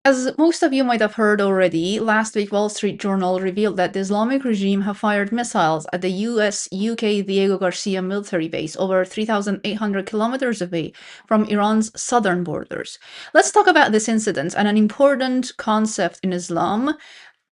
As most of you might have heard already, last week Wall Street Journal revealed that the Islamic regime have fired missiles at the US-UK Diego Garcia military base over 3,800 kilometers away from Iran's southern borders. Let's talk about this incident and an important concept in Islam,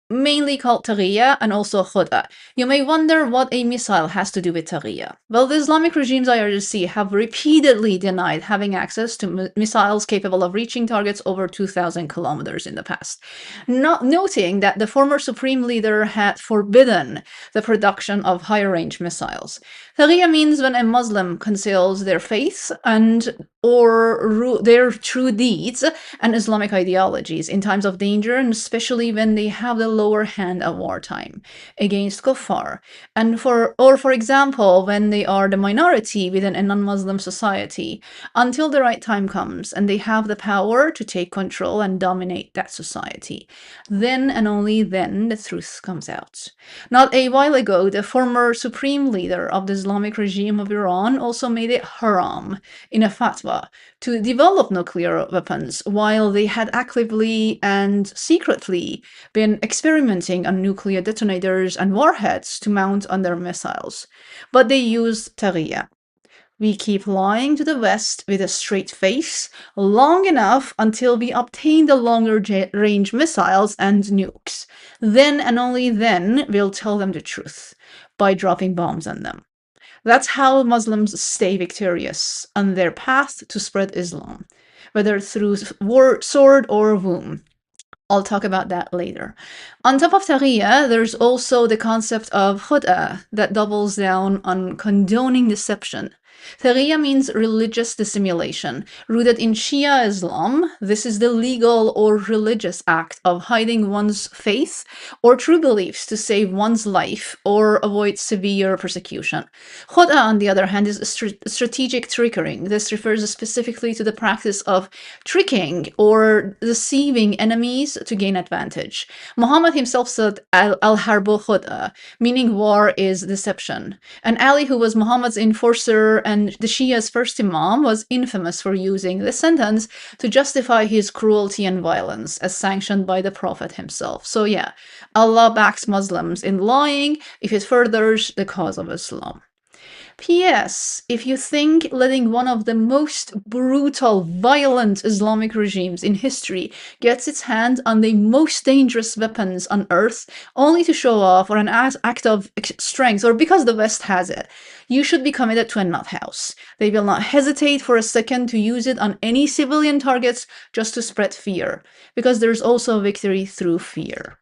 mainly called Taqiyyah and also Khod'eh. You may wonder what a missile has to do with Taqiyyah. Well, the Islamic regimes IRGC have repeatedly denied having access to missiles capable of reaching targets over 2,000 kilometers in the past, not noting that the former supreme leader had forbidden the production of high-range missiles. Taqiyyah means when a Muslim conceals their faith and or their true deeds and Islamic ideologies in times of danger, and especially when they have the lower hand at wartime against kuffar, and for example, when they are the minority within a non-Muslim society, until the right time comes and they have the power to take control and dominate that society. Then and only then the truth comes out. Not a while ago, the former supreme leader of the Islamic regime of Iran also made it haram in a fatwa to develop nuclear weapons while they had actively and secretly been experimenting on nuclear detonators and warheads to mount on their missiles. But they used Taqiyyah. We keep lying to the West with a straight face long enough until we obtain the longer range missiles and nukes. Then and only then we'll tell them the truth by dropping bombs on them. That's how Muslims stay victorious on their path to spread Islam, whether through sword or womb. I'll talk about that later. On top of Taqiyyah, there's also the concept of Khod'eh that doubles down on condoning deception. Taqiyyah means religious dissimulation. Rooted in Shia Islam, this is the legal or religious act of hiding one's faith or true beliefs to save one's life or avoid severe persecution. Khod'eh, on the other hand, is strategic trickery. This refers specifically to the practice of tricking or deceiving enemies to gain advantage. Muhammad himself said al-harbu Khod'eh, meaning war is deception. And Ali, who was Muhammad's enforcer and the Shia's first imam, was infamous for using this sentence to justify his cruelty and violence as sanctioned by the Prophet himself. So yeah, Allah backs Muslims in lying if it furthers the cause of Islam. P.S. If you think letting one of the most brutal, violent Islamic regimes in history gets its hand on the most dangerous weapons on earth only to show off or an act of strength or because the West has it, you should be committed to a nut house. They will not hesitate for a second to use it on any civilian targets just to spread fear, because there's also victory through fear.